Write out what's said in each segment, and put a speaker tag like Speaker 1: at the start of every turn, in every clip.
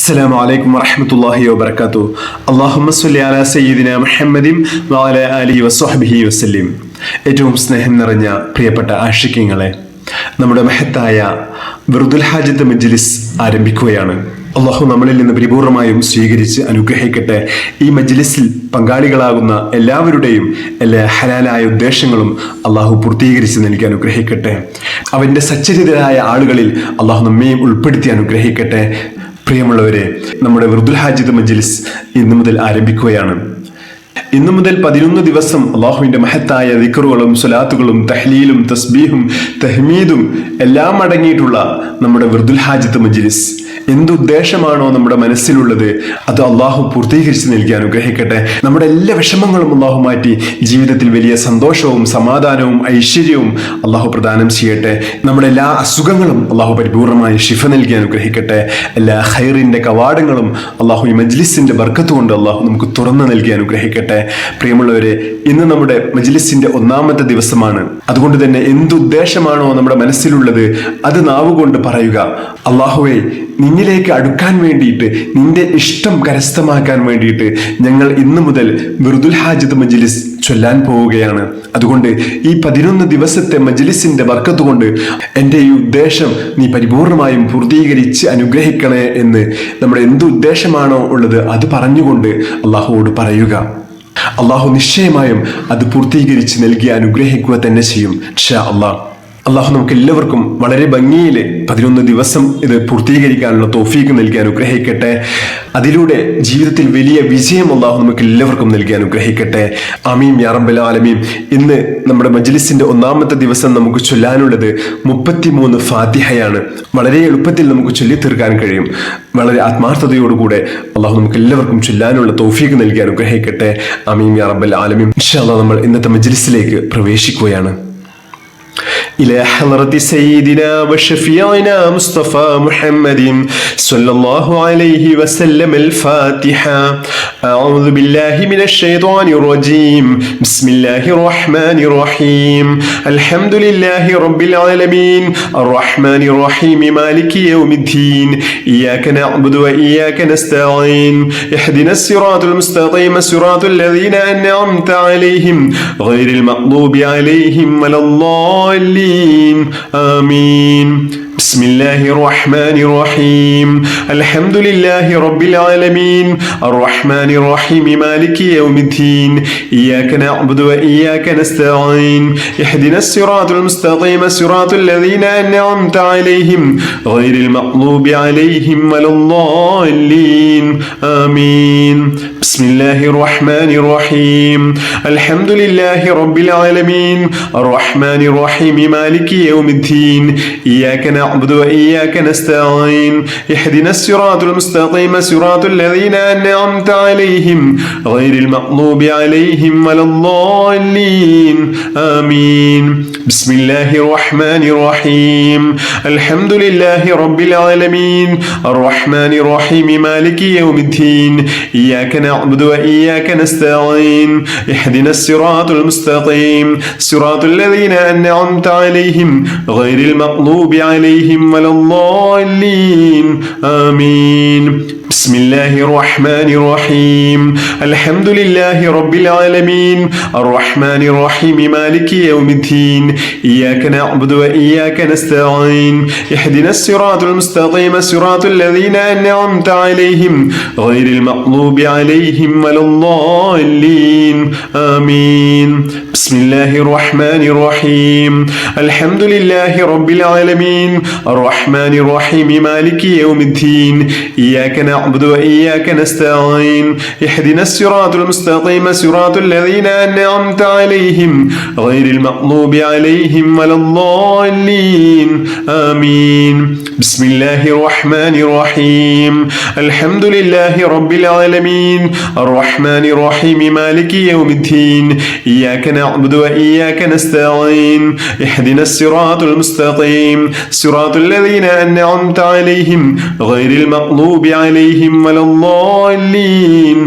Speaker 1: അസ്സലാമു അലൈക്കും വറഹ്മത്തുള്ളാഹി വബറകാതുഹു. അല്ലാഹുമ്മ സ്വല്ലി അലാ സയ്യിദിനാ മുഹമ്മദിൻ വഅലാ ആലിഹി വസ്വഹ്ബിഹി വസല്ലം. ഏറ്റവും സ്നേഹം നിറഞ്ഞ പ്രിയപ്പെട്ട ആശിഖീങ്ങളെ, നമ്മുടെ മഹത്തായ വെറുദുൽ ഹാജത്ത് മജ്ലിസ് ആരംഭിക്കുകയാണ്. അള്ളാഹു നമ്മളിൽ നിന്ന് പരിപൂർണമായും സ്വീകരിച്ച് അനുഗ്രഹിക്കട്ടെ. ഈ മജ്ലിസിൽ പങ്കാളികളാകുന്ന എല്ലാവരുടെയും എല്ലാ ഹലാലായ ഉദ്ദേശങ്ങളും അള്ളാഹു പൂർത്തീകരിച്ച് നൽകി അനുഗ്രഹിക്കട്ടെ. അവൻ്റെ സച്ചരിതരായ ആളുകളിൽ അള്ളാഹു നമ്മയും ഉൾപ്പെടുത്തി അനുഗ്രഹിക്കട്ടെ. പ്രിയമുള്ളവരെ, നമ്മുടെ വെറുദുൽ ഹാജത്ത് മജ്ലിസ് ഇന്നു മുതൽ ആരംഭിക്കുകയാണ്. ഇന്നു മുതൽ 11 ദിവസം അള്ളാഹുവിന്റെ മഹത്തായ ദിക്റുകളും സ്വലാത്തുകളും തഹ്ലീലും തസ്ബീഹും തഹ്മീദും എല്ലാം അടങ്ങിയിട്ടുള്ള നമ്മുടെ വെറുദുൽ ഹാജത്ത് മജ്ലിസ്, എന്തുദ്ദേശമാണോ നമ്മുടെ മനസ്സിലുള്ളത് അത് അള്ളാഹു പൂർത്തീകരിച്ച് നൽകി അനുഗ്രഹിക്കട്ടെ. നമ്മുടെ എല്ലാ വിഷമങ്ങളും അള്ളാഹു മാറ്റി ജീവിതത്തിൽ വലിയ സന്തോഷവും സമാധാനവും ഐശ്വര്യവും അള്ളാഹു പ്രദാനം ചെയ്യട്ടെ. നമ്മുടെ എല്ലാ അസുഖങ്ങളും അള്ളാഹു പരിപൂർണമായി ശിഫ നൽകി അനുഗ്രഹിക്കട്ടെ. എല്ലാ ഖൈറിന്റെ കവാടങ്ങളും അള്ളാഹു ഈ മജ്ലിസിന്റെ ബർക്കത്ത് കൊണ്ട് അള്ളാഹു നമുക്ക് തുറന്നു നൽകി അനുഗ്രഹിക്കട്ടെ. പ്രിയമുള്ളവരെ, ഇന്ന് നമ്മുടെ മജ്ലിസിന്റെ 1-ാമത്തെ ദിവസമാണ്. അതുകൊണ്ട് തന്നെ എന്തുദ്ദേശമാണോ നമ്മുടെ മനസ്സിലുള്ളത് അത് നാവുകൊണ്ട് പറയുക. അള്ളാഹുവേ, നിന്നിലേക്ക് അടുക്കാൻ വേണ്ടിയിട്ട്, നിന്റെ ഇഷ്ടം കരസ്ഥമാക്കാൻ വേണ്ടിയിട്ട് ഞങ്ങൾ ഇന്നു മുതൽ വെറുദുൽ ഹാജത്ത് മജ്ലിസ് ചൊല്ലാൻ പോവുകയാണ്. അതുകൊണ്ട് ഈ 11 ദിവസത്തെ മജ്ലിസിന്റെ ബർക്കത്ത് കൊണ്ട് എൻ്റെ ഈ ഉദ്ദേശം നീ പരിപൂർണമായും പൂർത്തീകരിച്ച് അനുഗ്രഹിക്കണേ എന്ന് നമ്മുടെ എന്ത് ഉദ്ദേശമാണോ ഉള്ളത് അത് പറഞ്ഞുകൊണ്ട് അള്ളാഹുവോട് പറയുക. അള്ളാഹു നിശ്ചയമായും അത് പൂർത്തീകരിച്ച് നൽകി അനുഗ്രഹിക്കുക തന്നെ ചെയ്യും ഇൻഷാ അള്ളാഹ്. അള്ളാഹു നമുക്ക് എല്ലാവർക്കും വളരെ ഭംഗിയിൽ 11 ദിവസം ഇത് പൂർത്തീകരിക്കാനുള്ള തൗഫീഖ് നൽകി അനുഗ്രഹിക്കട്ടെ. അതിലൂടെ ജീവിതത്തിൽ വലിയ വിജയം അള്ളാഹു നമുക്ക് എല്ലാവർക്കും നൽകി അനുഗ്രഹിക്കട്ടെ. ആമീൻ യാ റബ്ബൽ ആലമീൻ. ഇന്ന് നമ്മുടെ മജ്ലിസിന്റെ 1-ാമത്തെ ദിവസം നമുക്ക് ചൊല്ലാനുള്ളത് 33 ഫാത്തിഹയാണ്. വളരെ എളുപ്പത്തിൽ നമുക്ക് ചൊല്ലി തീർക്കാൻ കഴിയും. വളരെ ആത്മാർത്ഥതയോടുകൂടെ അള്ളാഹു നമുക്ക് എല്ലാവർക്കും ചൊല്ലാനുള്ള തൗഫീഖ് നൽകി അനുഗ്രഹിക്കട്ടെ. ആമീൻ യാ റബ്ബൽ ആലമീൻ. ഇൻഷാ അല്ലാഹ് നമ്മൾ ഇന്നത്തെ മജ്ലിസിലേക്ക് പ്രവേശിക്കുകയാണ്. إلى حضرة سيدنا وشفيعنا مصطفى محمد صلى الله عليه وسلم الفاتحة. أعوذ بالله من الشيطان الرجيم. بسم الله الرحمن الرحيم. الحمد لله رب العالمين الرحمن الرحيم مالك يوم الدين. إياك نعبد وإياك نستعين. اهدنا الصراط المستقيم صراط الذين أنعمت عليهم غير المغضوب عليهم ولا الضالين. آمين. بسم الله الرحمن الرحيم. الحمد لله رب العالمين الرحمن الرحيم مالك يوم الدين. إياك نعبد وإياك نستعين. اهدنا الصراط المستقيم صراط الذين أنعمت عليهم غير المغضوب عليهم ولا الضالين. آمين. بسم الله الرحمن الرحيم. الحمد لله رب العالمين الرحمن الرحيم مالك يوم الدين. إياك نعبد وإياك نستعين. اهدنا الصراط المستقيم صراط الذين أنعمت عليهم غير المغضوب عليهم ولا الضالين. آمين. بسم الله الرحمن الرحيم. الحمد لله رب العالمين الرحمن الرحيم مالك يوم الدين. إياك نعبد وإياك نستعين. اهدنا الصراط المستقيم صراط الذين أنعمت عليهم غير المغضوب عليهم ولا الضالين. آمين. بسم الله الرحمن الرحيم. الحمد لله رب العالمين الرحمن الرحيم مالك يوم الدين. إياك نعبد وإياك نستعين. اهدنا الصراط المستقيم صراط الذين أنعمت عليهم غير المغضوب عليهم ولا الضالين. آمين. بسم الله الرحمن الرحيم. الحمد لله رب العالمين الرحمن الرحيم مالك يوم الدين. إياك نعبد وإياك نستعين. اهدنا الصراط المستقيم صراط الذين أنعمت عليهم غير المغضوب عليهم ولا الضالين. آمين. بسم الله الرحمن الرحيم. الحمد لله رب العالمين الرحمن الرحيم مالك يوم الدين. إياك نعبد وإياك نستعين. اهدنا الصراط المستقيم صراط الذين أنعمت عليهم غير المغضوب عليهم ولا الضالين.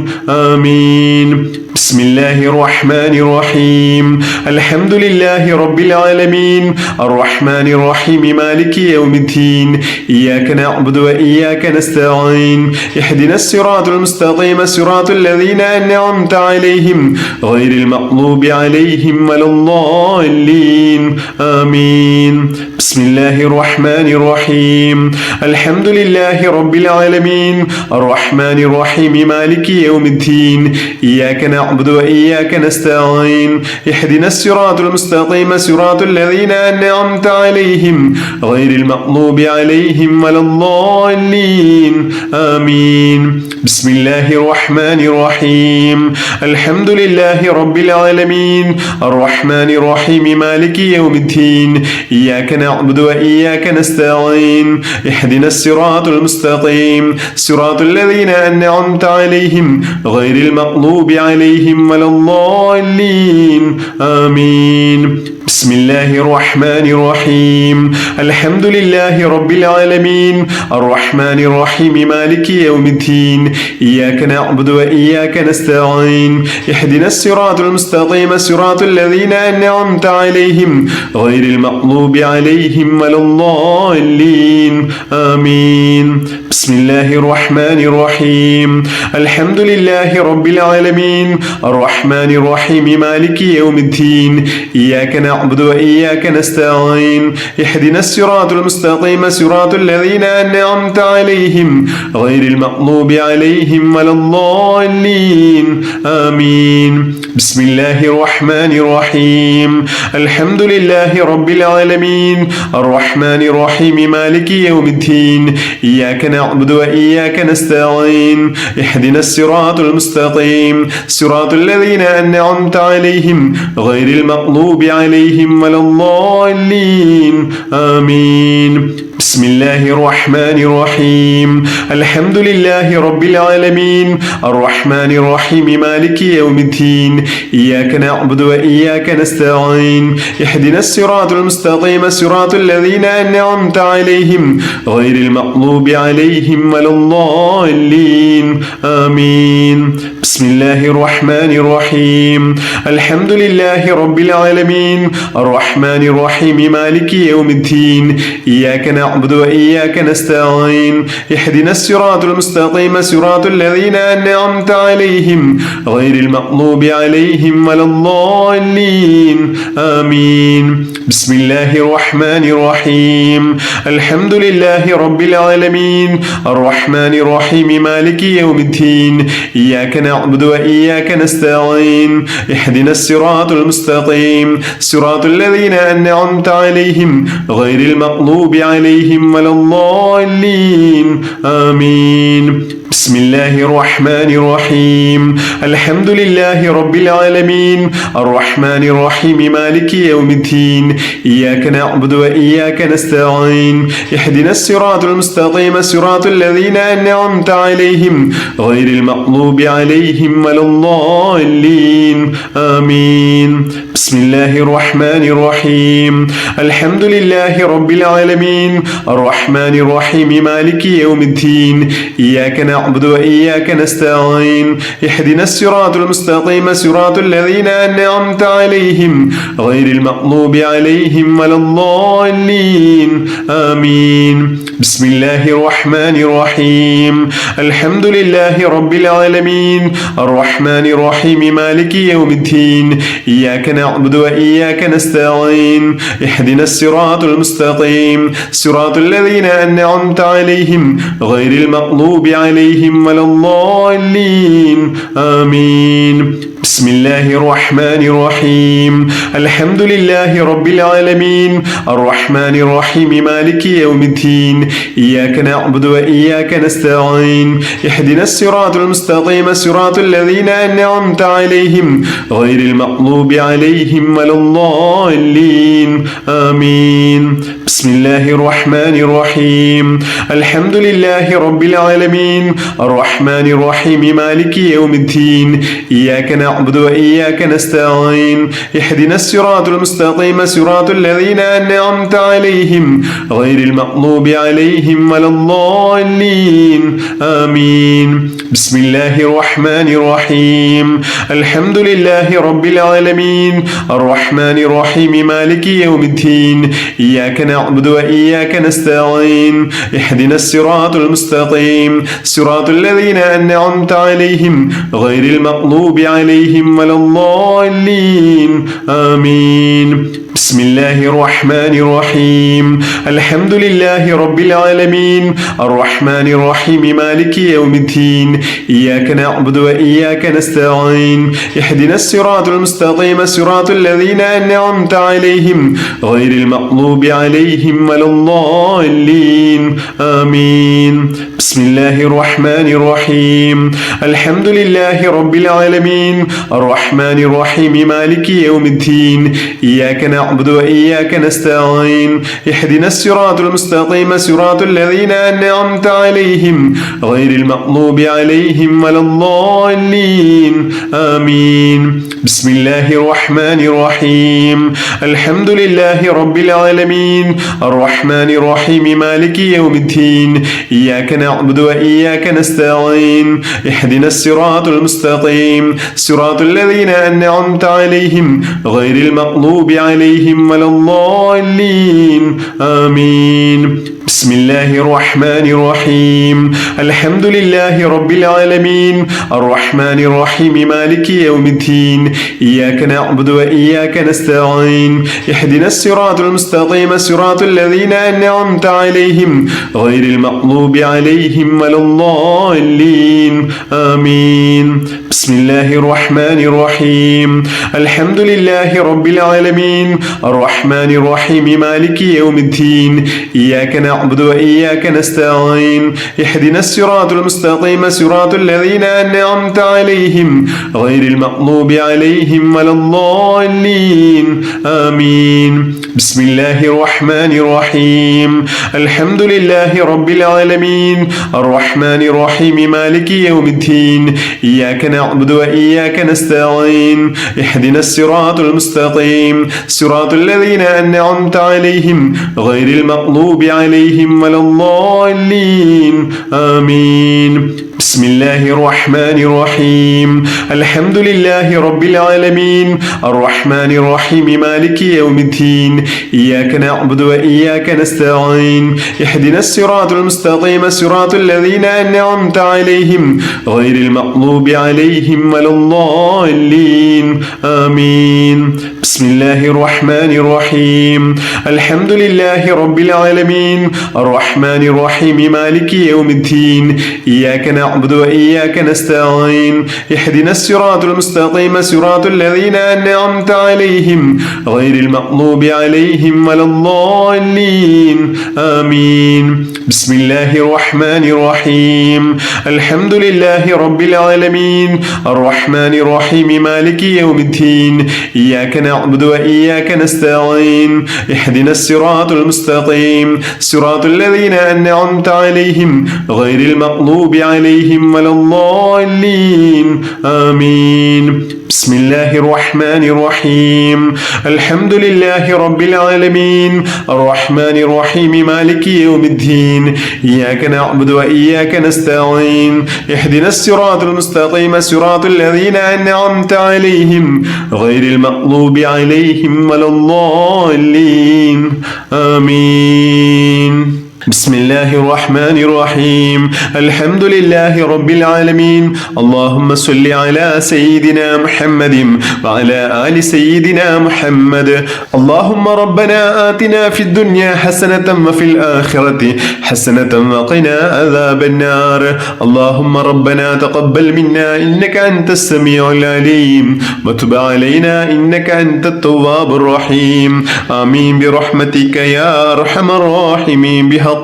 Speaker 1: آمين. بسم الله الرحمن الرحيم الحمد لله رب العالمين الرحمن الرحيم مالك يوم الدين إياك نعبد وإياك نستعين اهدنا الصراط المستقيم صراط الذين أنعمت عليهم غير المغضوب عليهم ولا الضالين آمين بسم الله الرحمن الرحيم الحمد لله رب العالمين الرحمن الرحيم مالك يوم الدين إياك نعبد وإياك نستعين اهدنا الصراط المستقيم صراط الذين أنعمت عليهم غير المغضوب عليهم ولا الضالين آمين بسم الله الرحمن الرحيم الحمد لله رب العالمين الرحمن الرحيم مالك يوم الدين إياك نعبد وإياك نستعين اهدنا الصراط المستقيم صراط الذين أنعمت عليهم غير المغضوب عليهم ولا الضالين آمين بسم الله الرحمن الرحيم الحمد لله رب العالمين الرحمن الرحيم مالك يوم الدين إياك نعبد وإياك نستعين اهدنا الصراط المستقيم صراط الذين أنعمت عليهم غير المغضوب عليهم ولا الضالين آمين بسم الله الرحمن الرحيم الحمد لله رب العالمين الرحمن الرحيم مالك يوم الدين إياك نعبد وإياك نستعين اهدنا الصراط المستقيم صراط الذين أنعمت عليهم غير المغضوب عليهم ولا الضالين آمين بسم الله الرحمن الرحيم الحمد لله رب العالمين الرحمن الرحيم مالك يوم الدين إياك نعبد وإياك نستعين اهدنا الصراط المستقيم صراط الذين أنعمت عليهم غير المغضوب عليهم ولا الضالين آمين بسم الله الرحمن الرحيم الحمد لله رب العالمين الرحمن الرحيم مالك يوم الدين إياك نعبد وإياك نستعين اهدنا الصراط المستقيم صراط الذين أنعمت عليهم غير المغضوب عليهم ولا الضالين آمين بسم الله الرحمن الرحيم الحمد لله رب العالمين الرحمن الرحيم مالك يوم الدين إياك نعبد وإياك نستعين اهدنا الصراط المستقيم صراط الذين أنعمت عليهم غير المغضوب عليهم ولا الضالين آمين بسم الله الرحمن الرحيم الحمد لله رب العالمين الرحمن الرحيم مالك يوم الدين إياك نعبد وإياك نستعين اهدنا الصراط المستقيم صراط الذين أنعمت عليهم غير المغضوب عليهم ولا الضالين آمين بسم الله الرحمن الرحيم الحمد لله رب العالمين الرحمن الرحيم مالك يوم الدين إياك نعبد وإياك نستعين اهدنا الصراط المستقيم صراط الذين أنعمت عليهم غير المغضوب عليهم ولا الضالين آمين بسم الله الرحمن الرحيم الحمد لله رب العالمين الرحمن الرحيم مالك يوم الدين إياك نعبد وإياك نستعين اهدنا الصراط المستقيم صراط الذين أنعمت عليهم غير المغضوب عليهم ولا الضالين آمين بسم الله الرحمن الرحيم الحمد لله رب العالمين الرحمن الرحيم مالك يوم الدين إياك نعبد وإياك نستعين اهدنا الصراط المستقيم صراط الذين أنعمت عليهم غير المغضوب عليهم ولا الضالين آمين بسم الله الرحمن الرحيم الحمد لله رب العالمين الرحمن الرحيم مالك يوم الدين إياك نعبد وإياك نستعين اهدنا الصراط المستقيم صراط الذين أنعمت عليهم غير المغضوب عليهم ولا الضالين آمين بسم الله الرحمن الرحيم الحمد لله رب العالمين الرحمن الرحيم مالك يوم الدين إياك نعبد وإياك نستعين اهدنا الصراط المستقيم صراط الذين أنعمت عليهم غير المغضوب عليهم ولا الضالين آمين بسم الله الرحمن الرحيم الحمد لله رب العالمين الرحمن الرحيم مالك يوم الدين إياك نعبد وإياك نستعين اهدنا الصراط المستقيم صراط الذين أنعمت عليهم غير المغضوب عليهم ولا الضالين آمين بسم الله الرحمن الرحيم الحمد لله رب العالمين الرحمن الرحيم مالك يوم الدين إياك نعبد وإياك نستعين اهدنا الصراط المستقيم صراط الذين أنعمت عليهم غير المغضوب عليهم ولا الضالين آمين بسم الله الرحمن الرحيم الحمد لله رب العالمين الرحمن الرحيم مالك يوم الدين إياك نعبد وإياك نستعين اهدنا الصراط المستقيم صراط الذين أنعمت عليهم غير المغضوب عليهم ولا الضالين آمين بسم الله الرحمن الرحيم الحمد لله رب العالمين الرحمن الرحيم مالك يوم الدين إياك نعبد وإياك نستعين اهدنا الصراط المستقيم صراط الذين أنعمت عليهم غير المغضوب عليهم ولا الضالين آمين بسم الله الرحمن الرحيم الحمد لله رب العالمين الرحمن الرحيم مالك يوم الدين إياك نعبد وإياك نستعين اهدنا الصراط المستقيم صراط الذين أنعمت عليهم غير المغضوب عليهم ولا الضالين آمين بسم الله الرحمن الرحيم الحمد لله رب العالمين الرحمن الرحيم مالك يوم الدين إياك نعبد وإياك نستعين اهدنا الصراط المستقيم صراط الذين أنعمت عليهم غير المغضوب عليهم ولا الضالين آمين بسم الله الرحمن الرحيم الحمد لله رب العالمين الرحمن الرحيم مالك يوم الدين إياك نعبد وإياك نستعين اهدنا الصراط المستقيم صراط الذين أنعمت عليهم غير المغضوب عليهم ولا الضالين آمين بسم الله الرحمن الرحيم الحمد لله رب العالمين الرحمن الرحيم مالك يوم الدين إياك نعبد وإياك نستعين اهدنا الصراط المستقيم صراط الذين أنعمت عليهم غير المغضوب عليهم ولا الضالين آمين بسم الله الرحمن الرحيم الحمد لله رب العالمين الرحمن الرحيم مالك يوم الدين إياك نعبد وإياك نستعين اهدنا الصراط المستقيم صراط الذين أنعمت عليهم غير المغضوب عليهم ولا الضالين آمين بسم الله الرحمن الرحيم الحمد لله رب العالمين الرحمن الرحيم مالك يوم الدين إياك نعبد وإياك نستعين اهدنا الصراط المستقيم صراط الذين أنعمت عليهم غير المغضوب عليهم ولا الضالين آمين بسم الله الرحمن الرحيم الحمد لله رب العالمين الرحمن الرحيم مالك يوم الدين إياك نعبد وإياك نستعين اهدنا الصراط المستقيم صراط الذين أنعمت عليهم غير المغضوب عليهم ولا الضالين آمين بسم الله الرحمن الرحيم الحمد لله رب العالمين اللهم صل على سيدنا محمد وعلى آل سيدنا محمد اللهم ربنا آتنا في الدنيا حسنة وفي الآخرة حسنة وقنا عذاب النار اللهم ربنا تقبل منا إنك أنت السميع العليم وتب علينا إنك أنت التواب الرحيم آمين برحمتك يا أرحم الراحمين بحق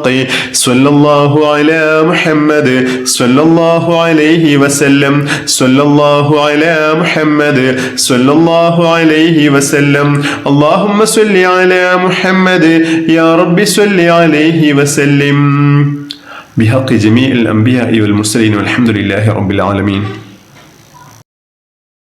Speaker 1: صلى الله على محمد صلى الله عليه وسلم صلى الله على محمد صلى الله عليه وسلم اللهم صل على محمد يا رب صل عليه وسلم بحق جميع الأنبياء والمرسلين والحمد لله رب العالمين.